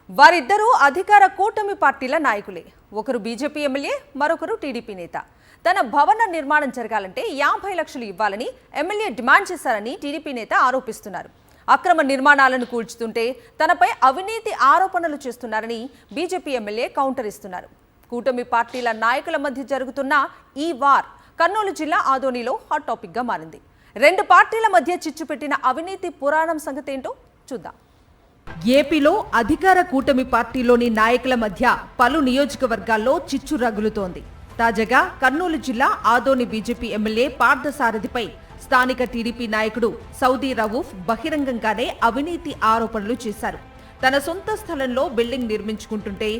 వారిద్దరూ అధికార కూటమి పార్టీల నాయకులే. ఒకరు బీజేపీ ఎమ్మెల్యే, మరొకరు టీడీపీ నేత. తన భవన నిర్మాణం జరగాలంటే 50 లక్షలు ఇవ్వాలని ఎమ్మెల్యే డిమాండ్ చేశారని టీడీపీ నేత ఆరోపిస్తున్నారు. అక్రమ నిర్మాణాలను కూల్చుతుంటే తనపై అవినీతి ఆరోపణలు చేస్తున్నారని బీజేపీ ఎమ్మెల్యే కౌంటర్ ఇస్తున్నారు. కూటమి పార్టీల నాయకుల మధ్య జరుగుతున్న ఈ వార్ కర్నూలు జిల్లా ఆదోనిలో హాట్ టాపిక్గా మారింది. రెండు పార్టీల మధ్య చిచ్చు పెట్టిన అవినీతి పురాణం సంగతేంటో చూద్దాం. ఏపీలో అధికార కూటమి పార్టీలోని నాయకుల మధ్య పలు నియోజకవర్గాల్లో చిచ్చు రగులుతోంది. తాజాగా కర్నూలు జిల్లా ఆదోని బీజేపీ ఎమ్మెల్యే పార్థసారథిపై స్థానిక టీడీపీ నాయకుడు సౌదీ రవూఫ్ బహిరంగంగానే అవినీతి ఆరోపణలు చేశారు. తన సొంత స్థలంలో బిల్డింగ్ నిర్మించుకుంటుంటే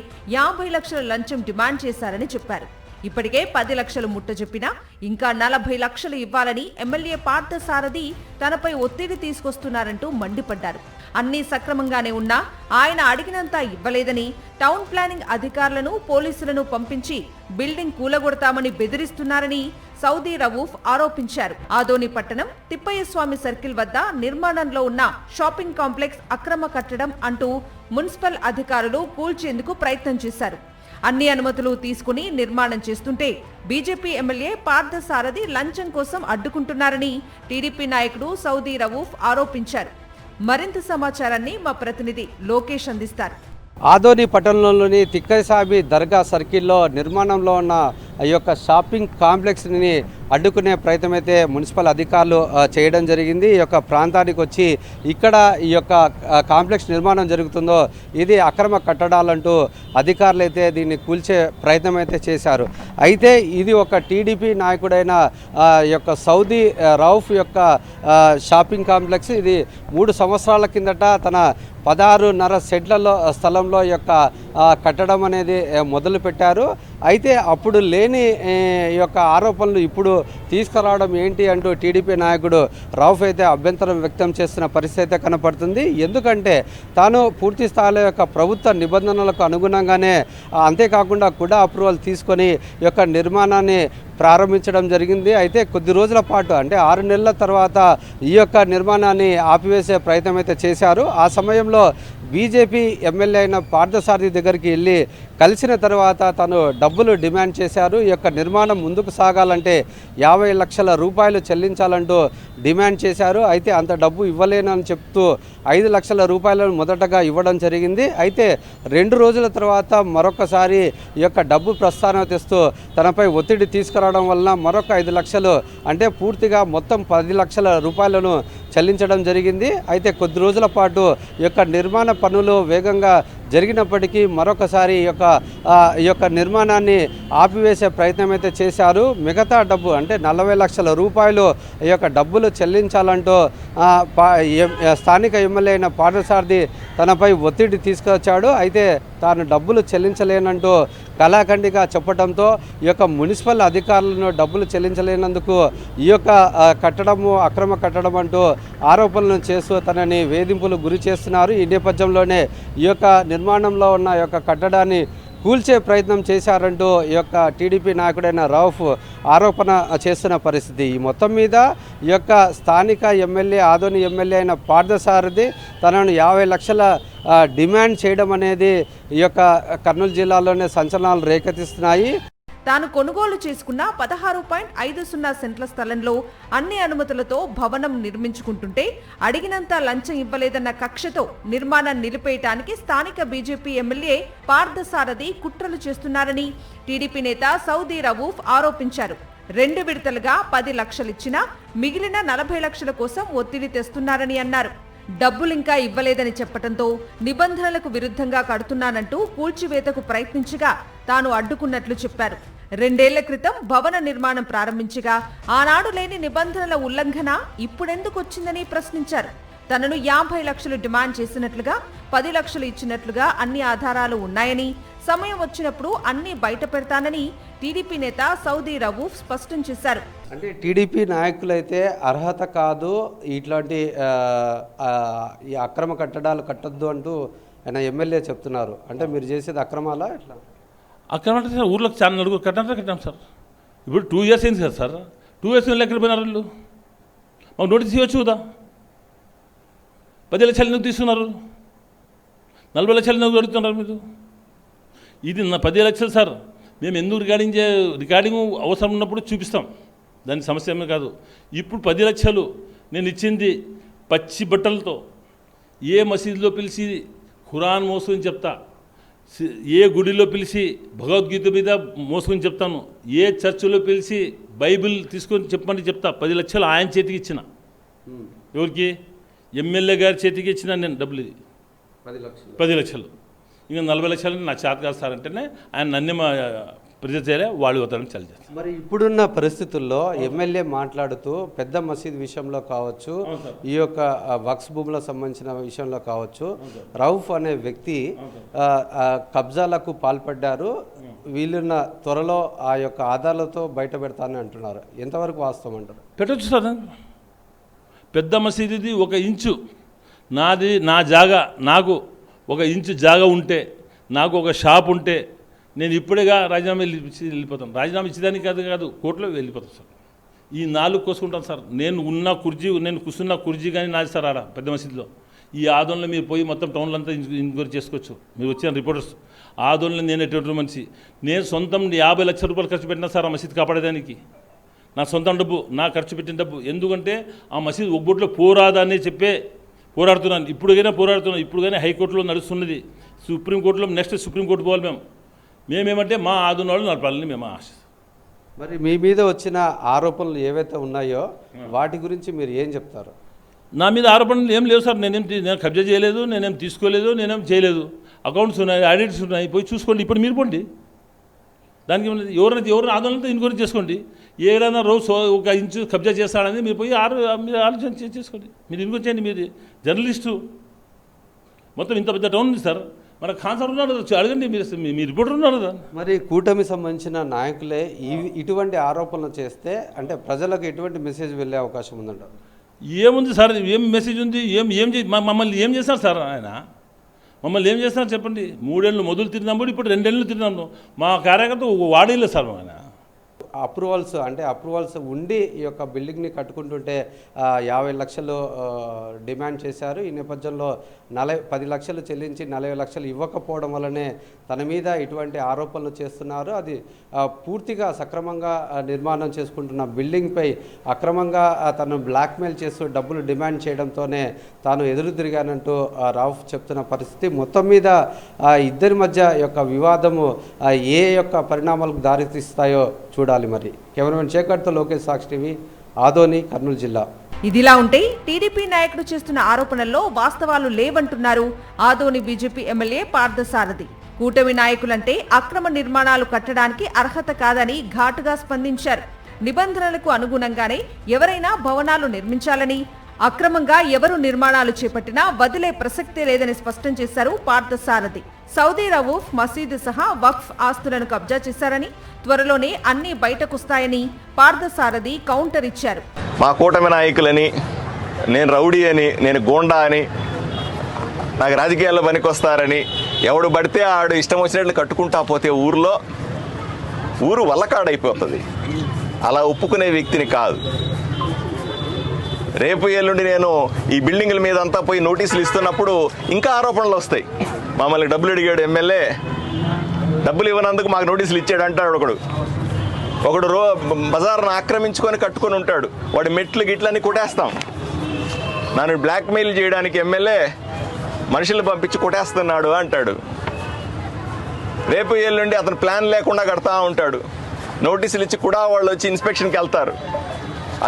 50 లక్షల లంచం డిమాండ్ చేశారని చెప్పారు. ఇప్పటికే 10 లక్షలు ముట్టజెప్పినా ఇంకా 40 లక్షలు ఇవ్వాలని ఎమ్మెల్యే పార్థసారథి తనపై ఒత్తిడి తీసుకొస్తున్నారంటూ మండిపడ్డారు. అన్నీ సక్రమంగానే ఉన్నా ఆయన అడిగినంత ఇవ్వలేదని, టౌన్ ప్లానింగ్ అధికారులను, పోలీసులను పంపించి బిల్డింగ్ కూలగొడతామని బెదిరిస్తున్నారని సౌదీ రవూఫ్ ఆరోపించారు. ఆదోని పట్టణం తిప్పయ్యస్వామి సర్కిల్ వద్ద నిర్మాణంలో ఉన్న షాపింగ్ కాంప్లెక్స్ అక్రమ కట్టడం అంటూ మున్సిపల్ అధికారులు కూల్చేందుకు ప్రయత్నం చేశారు. అన్ని అనుమతులు తీసుకుని నిర్మాణం చేస్తుంటే బీజేపీ ఎమ్మెల్యే పార్థసారథి లంచం కోసం అడ్డుకుంటున్నారని టీడీపీ నాయకుడు సౌదీ రవూఫ్ ఆరోపించారు. మరింత సమాచారాన్ని మా ప్రతినిధి లోకేష్ అందిస్తారు. ఆదోని పట్టణంలోని తిక్కయ్యస్వామి దర్గా సర్కిల్లో నిర్మాణంలో ఉన్న ఈ యొక్క షాపింగ్ కాంప్లెక్స్ని అడ్డుకునే ప్రయత్నం అయితే మున్సిపల్ అధికారులు చేయడం జరిగింది. ఈ యొక్క ప్రాంతానికి వచ్చి ఇక్కడ ఈ యొక్క కాంప్లెక్స్ నిర్మాణం జరుగుతుందో ఇది అక్రమ కట్టడాలంటూ అధికారులు అయితే దీన్ని కూల్చే ప్రయత్నం అయితే చేశారు. అయితే ఇది ఒక టీడీపీ నాయకుడైన యొక్క సౌదీ రౌఫ్ యొక్క షాపింగ్ కాంప్లెక్స్. ఇది 3 సంవత్సరాల కిందట తన 16.5 సెంట్లలో స్థలంలో యొక్క కట్టడం అనేది మొదలు పెట్టారు. అయితే అప్పుడు లేని ఈ యొక్క ఆరోపణలు ఇప్పుడు తీసుకురావడం ఏంటి అంటూ టీడీపీ నాయకుడు రౌఫ్ అయితే అభ్యంతరం వ్యక్తం చేస్తున్న పరిస్థితి అయితే కనపడుతుంది. ఎందుకంటే తాను పూర్తి స్థాయిలో యొక్క ప్రభుత్వ నిబంధనలకు అనుగుణంగానే, అంతేకాకుండా కూడా అప్రూవల్ తీసుకొని ఈ యొక్క నిర్మాణాన్ని ప్రారంభించడం జరిగింది. అయితే కొద్ది రోజుల పాటు అంటే 6 నెలల తర్వాత ఈ యొక్క నిర్మాణాన్ని ఆపివేసే ప్రయత్నం అయితే చేశారు. ఆ సమయంలో బీజేపీ ఎమ్మెల్యే అయిన పార్థసారథి దగ్గరికి వెళ్ళి కలిసిన తర్వాత తను డబ్బులు డిమాండ్ చేశారు. ఈ యొక్క నిర్మాణం ముందుకు సాగాలంటే 50 లక్షల రూపాయలు చెల్లించాలంటూ డిమాండ్ చేశారు. అయితే అంత డబ్బు ఇవ్వలేనని చెప్తూ 5 లక్షల రూపాయలను మొదటగా ఇవ్వడం జరిగింది. అయితే 2 రోజుల తర్వాత మరొకసారి ఈ యొక్క డబ్బు ప్రస్థానం తెస్తూ తనపై ఒత్తిడి తీసుకురావడం వలన మరొక 5 లక్షలు అంటే పూర్తిగా మొత్తం 10 లక్షల రూపాయలను చెల్లించడం జరిగింది. అయితే కొద్ది రోజుల పాటు ఈ యొక్క నిర్మాణ పనులు వేగంగా జరిగినప్పటికీ మరొకసారి ఈ యొక్క నిర్మాణాన్ని ఆపివేసే ప్రయత్నం అయితే చేశారు. మిగతా డబ్బు అంటే 40 లక్షల రూపాయలు ఈ యొక్క డబ్బులు చెల్లించాలంటూ స్థానిక ఎమ్మెల్యే అయిన పార్థసారథి తనపై ఒత్తిడి తీసుకొచ్చాడు. అయితే తాను డబ్బులు చెల్లించలేనంటూ కళాఖండిగా చెప్పడంతో ఈ యొక్క మున్సిపల్ అధికారులను డబ్బులు చెల్లించలేనందుకు ఈ యొక్క కట్టడము అక్రమ కట్టడం అంటూ ఆరోపణలను చేస్తూ తనని వేధింపులు గురి చేస్తున్నారు. ఈ నేపథ్యంలోనే ఈ యొక్క నిర్మాణంలో ఉన్న యొక్క కట్టడాన్ని కూల్చే ప్రయత్నం చేశారంటూ ఈ యొక్క టీడీపీ నాయకుడైన రౌఫ్ ఆరోపణ చేస్తున్న పరిస్థితి. ఈ మొత్తం మీద ఈ యొక్క స్థానిక ఎమ్మెల్యే ఆదోని ఎమ్మెల్యే అయిన పార్థసారథి తనను 50 లక్షల డిమాండ్ చేయడం అనేది ఈ యొక్క కర్నూలు జిల్లాలోనే సంచలనాలు రేకెత్తిస్తున్నాయి. తాను కొనుగోలు చేసుకున్న 16.50 సెంట్ల స్థలంలో అన్ని అనుమతులతో భవనం నిర్మించుకుంటుంటే అడిగినంత లంచం ఇవ్వలేదన్న కక్షతో నిర్మాణం నిలిపేయటానికి స్థానిక బీజేపీ ఎమ్మెల్యే పార్థసారథి కుట్రలు చేస్తున్నారని టీడీపీ నేత సౌదీ రవూఫ్ ఆరోపించారు. 2 విడతలుగా 10 లక్షలిచ్చినా మిగిలిన 40 లక్షల కోసం ఒత్తిడి తెస్తున్నారని అన్నారు. డబ్బులింకా ఇవ్వలేదని చెప్పడంతో నిబంధనలకు విరుద్ధంగా కడుతున్నానంటూ కూల్చివేతకు ప్రయత్నించగా తాను అడ్డుకున్నట్లు చెప్పారు. 2 ఏళ్ల క్రితం భవన నిర్మాణం ప్రారంభించగా ఆనాడు లేని నిబంధనల ఉల్లంఘన ఇప్పుడెందుకు వచ్చిందని ప్రశ్నించారు. తనను 50 లక్షలు డిమాండ్ చేసినట్లుగా 10 లక్షలు ఇచ్చినట్లుగా అన్ని ఆధారాలు ఉన్నాయని, సమయం వచ్చినప్పుడు అన్ని బయట పెడతానని టీడీపీ నేత సౌదీ రవూఫ్ స్పష్టం చేశారు. అంటే టీడీపీ నాయకులైతే అర్హత కాదు, ఇట్లాంటి ఈ అక్రమ కట్టడాలు కట్టొద్దు అంటూ ఆయన ఎమ్మెల్యే చెప్తున్నారు. అంటే మీరు చేసేది అక్రమాలా ఎట్లా? అక్రమ అంటే సార్ ఊర్లోకి చాలా నలుగురు కట్టాం సార్. ఇప్పుడు 2 ఇయర్స్ అయింది కదా సార్. 2 ఇయర్స్ ఎక్కడ పోయినారు వాళ్ళు? మాకు నోటీస్ ఇవ్వచ్చు కదా. 10 లక్షలు ఎందుకు తీసుకున్నారు? 40 లక్షలు ఎందుకు అడుగుతున్నారు మీరు? ఇది 10 లక్షలు సార్. మేము ఎందుకు రికార్డింగ్ అవసరం ఉన్నప్పుడు చూపిస్తాం, దాని సమస్య ఏమీ కాదు. ఇప్పుడు 10 లక్షలు నేను ఇచ్చింది పచ్చి బట్టలతో. ఏ మసీదులో పిలిచి ఖురాన్ మోసుకొని చెప్తా, ఏ గుడిలో పిలిచి భగవద్గీత మీద మోసుకొని చెప్తాను, ఏ చర్చిలో పిలిచి బైబిల్ తీసుకొని చెప్పమని చెప్తా. 10 లక్షలు ఆయన చేతికి ఇచ్చిన. ఎవరికి? ఎమ్మెల్యే గారి చేతికి ఇచ్చిన నేను డబ్బులు. 10 లక్షలు. ఇంకా 40 లక్షలు నా చేత కాదు సార్ అంటేనే ఆయన నన్ను ప్రెజర్ చేయలే, వాళ్ళు అవుతారని చల్ చేస్తారు. మరి ఇప్పుడున్న పరిస్థితుల్లో ఎమ్మెల్యే మాట్లాడుతూ పెద్ద మసీద్ విషయంలో కావచ్చు, ఈ యొక్క వక్స్ భూములకు సంబంధించిన విషయంలో కావచ్చు, రౌఫ్ అనే వ్యక్తి కబ్జాలకు పాల్పడ్డారు, వీళ్ళున్న త్వరలో ఆ యొక్క ఆధారాలతో బయట పెడతానని అంటున్నారు. ఎంతవరకు వాస్తవం అంటారు? పెట్టవచ్చు సార్. పెద్ద మసీదుది 1 ఇంచు నాది, నా జాగా, నాకు 1 ఇంచు జాగా ఉంటే, నాకు ఒక షాప్ ఉంటే నేను ఇప్పుడేగా రాజీనామా వెళ్ళిపోతాను. రాజీనామా ఇచ్చేదానికి కాదు కోర్టులో వెళ్ళిపోతాను సార్. ఈ 4 కోసుకుంటాను సార్. నేను కూర్చున్న కుర్జీ కానీ నాది సార్ ఆడ పెద్ద మసీదులో. ఈ ఆదోళనలో మీరు పోయి మొత్తం టౌన్లో అంతా ఎంక్వైరీ చేసుకోవచ్చు. మీరు వచ్చిన రిపోర్టర్స్. ఆదోళనలో నేను ఎటువంటి మనిషి, నేను సొంతం 50 లక్షల రూపాయలు ఖర్చు పెట్టినా సార్ ఆ మసీద్ కాపాడేదానికి. నా సొంతం డబ్బు, నా ఖర్చు పెట్టిన డబ్బు. ఎందుకంటే ఆ మసీద్ ఒక్కబొట్లో పోరాదని చెప్పే పోరాడుతున్నాను. ఇప్పుడుగైనా పోరాడుతున్నాను. ఇప్పుడు కానీ హైకోర్టులో నడుస్తున్నది, సుప్రీంకోర్టులో. నెక్స్ట్ సుప్రీంకోర్టు పోవాలి. మేమేమంటే మా ఆదున్న వాళ్ళు నడపాలని మేము ఆశ. మరి మీ మీద వచ్చిన ఆరోపణలు ఏవైతే ఉన్నాయో వాటి గురించి మీరు ఏం చెప్తారు? నా మీద ఆరోపణలు ఏం లేవు సార్. నేను కబ్జా చేయలేదు, నేనేం తీసుకోలేదు, నేనేం చేయలేదు. అకౌంట్స్ ఉన్నాయి, ఆడిట్స్ ఉన్నాయి, పోయి చూసుకోండి. ఇప్పుడు మీరు పోండి, దానికి ఎవరైనా ఆందోళనతో ఇన్క్వైరీ చేసుకోండి. ఏదైనా రోజు 1 ఇంచు కబ్జా చేస్తాడని మీరు పోయి మీరు ఆలోచన చేసుకోండి. మీరు ఇన్క్వైరీ చేయండి. మీరు జర్నలిస్టు, మొత్తం ఇంత పెద్ద టౌన్ ఉంది సార్. మన ఖాన్ సార్ ఉన్నారు, అడగండి. మీ రిపోర్టర్ ఉన్నారు కదా. మరి కూటమి సంబంధించిన నాయకులే ఇటువంటి ఆరోపణలు చేస్తే అంటే ప్రజలకు ఎటువంటి మెసేజ్ వెళ్ళే అవకాశం ఉందంటారు? ఏముంది సార్? ఏం మెసేజ్ ఉంది? మమ్మల్ని ఏం చేస్తారు సార్? ఆయన మమ్మల్ని ఏం చేస్తున్నారు చెప్పండి? 3 ఏళ్ళు మొదలు తిరిగినాము, ఇప్పుడు 2 ఏళ్ళు తిరిగినాము. మా కార్యకర్త వాడేలేదు సార్. ఆయన అప్రూవల్స్ ఉండి ఈ యొక్క బిల్డింగ్ని కట్టుకుంటుంటే 50 లక్షలు డిమాండ్ చేశారు. ఈ నేపథ్యంలో 10 లక్షలు చెల్లించి 40 లక్షలు ఇవ్వకపోవడం వల్లనే తన మీద ఇటువంటి ఆరోపణలు చేస్తున్నారు. అది పూర్తిగా సక్రమంగా నిర్మాణం చేసుకుంటున్న బిల్డింగ్పై అక్రమంగా తను బ్లాక్మెయిల్ చేస్తూ డబ్బులు డిమాండ్ చేయడంతోనే తాను ఎదురు తిరిగానంటూ రౌఫ్ చెప్తున్న పరిస్థితి. మొత్తం మీద ఇద్దరి మధ్య యొక్క వివాదము ఏ యొక్క పరిణామాలకు దారితీస్తాయో చూడాలి. మరి కెమెరామెన్ శేఖర్తో లోకేష్, సాక్షి టీవీ, ఆదోని, కర్నూలు జిల్లా. ఇదిలా ఉంటే టీడీపీ నాయకుడు చేస్తున్న ఆరోపణల్లో వాస్తవాలు లేవంటున్నారు ఆదోని బీజేపీ ఎమ్మెల్యే పార్థసారథి. కూటమి నాయకులంటే అక్రమ నిర్మాణాలు కట్టడానికి అర్హత కాదని ఘాటుగా స్పందించారు. నిబంధనలకు అనుగుణంగానే ఎవరైనా భవనాలు నిర్మించాలని, అక్రమంగా ఎవరు నిర్మాణాలు చేపట్టినా వదిలే ప్రసక్తే లేదని స్పష్టం చేశారు పార్థసారథి. సౌదీ రవూఫ్ మసీదు సహా వక్ఫ్ ఆస్తులను కబ్జా చేశారని, త్వరలోనే అన్ని బయటకొస్తాయని పార్థసారథి కౌంటర్ ఇచ్చారు. మా కూటమి నాయకులని, నేను రౌడీ అని, నేను గోండా అని, నాకు రాజకీయాల్లో పనికొస్తారని ఎవడు పడితే ఆడు ఇష్టం వచ్చినట్లు కట్టుకుంటా పోతే ఊరు వల్లకాడైపోతుంది. అలా ఒప్పుకునే వ్యక్తిని కాదు. రేపు ఎల్లుండి నేను ఈ బిల్డింగ్ల మీద అంతా పోయి నోటీసులు ఇస్తున్నప్పుడు ఇంకా ఆరోపణలు వస్తాయి. మమ్మల్ని డబ్బులు అడిగాడు ఎమ్మెల్యే, డబ్బులు ఇవ్వనందుకు మాకు నోటీసులు ఇచ్చాడు అంటాడు ఒకడు బజార్ను ఆక్రమించుకొని కట్టుకొని ఉంటాడు. వాడి మెట్లు గిట్లన్నీ కొట్టేస్తాం. నన్ను బ్లాక్మెయిల్ చేయడానికి ఎమ్మెల్యే మనుషులు పంపించి కొట్టేస్తున్నాడు అంటాడు. రేపు ఎల్లుండి అతను ప్లాన్ లేకుండా కడతా ఉంటాడు. నోటీసులు ఇచ్చి కూడా వాళ్ళు వచ్చి ఇన్స్పెక్షన్కి వెళ్తారు.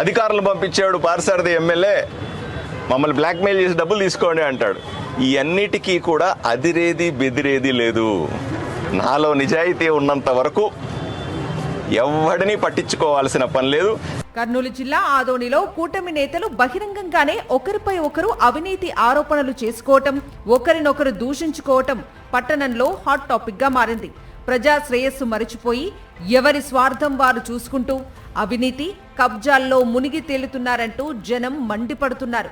అధికారులను పంపించాడు పార్థసారథి ఎమ్మెల్యే, మమ్మల్ని బ్లాక్మెయిల్ చేసి డబ్బులు తీసుకోండి అంటాడు. ఈ అన్నిటికీ కూడా అదిరేది బెదిరేది లేదు. నాలో నిజాయితీ ఉన్నంత వరకు ఎవడిని పట్టించుకోవాల్సిన పని లేదు. కర్నూలు జిల్లా ఆదోనిలో కూటమి నేతలు బహిరంగంగానే ఒకరిపై ఒకరు అవినీతి ఆరోపణలు చేసుకోవటం, ఒకరినొకరు దూషించుకోవటం పట్టణంలో హాట్ టాపిక్ గా మారింది. ప్రజా శ్రేయస్సు మరిచిపోయి ఎవరి స్వార్థం వారు చూసుకుంటూ అవినీతి కబ్జాల్లో మునిగి తేలుతున్నారంటూ జనం మండిపడుతున్నారు.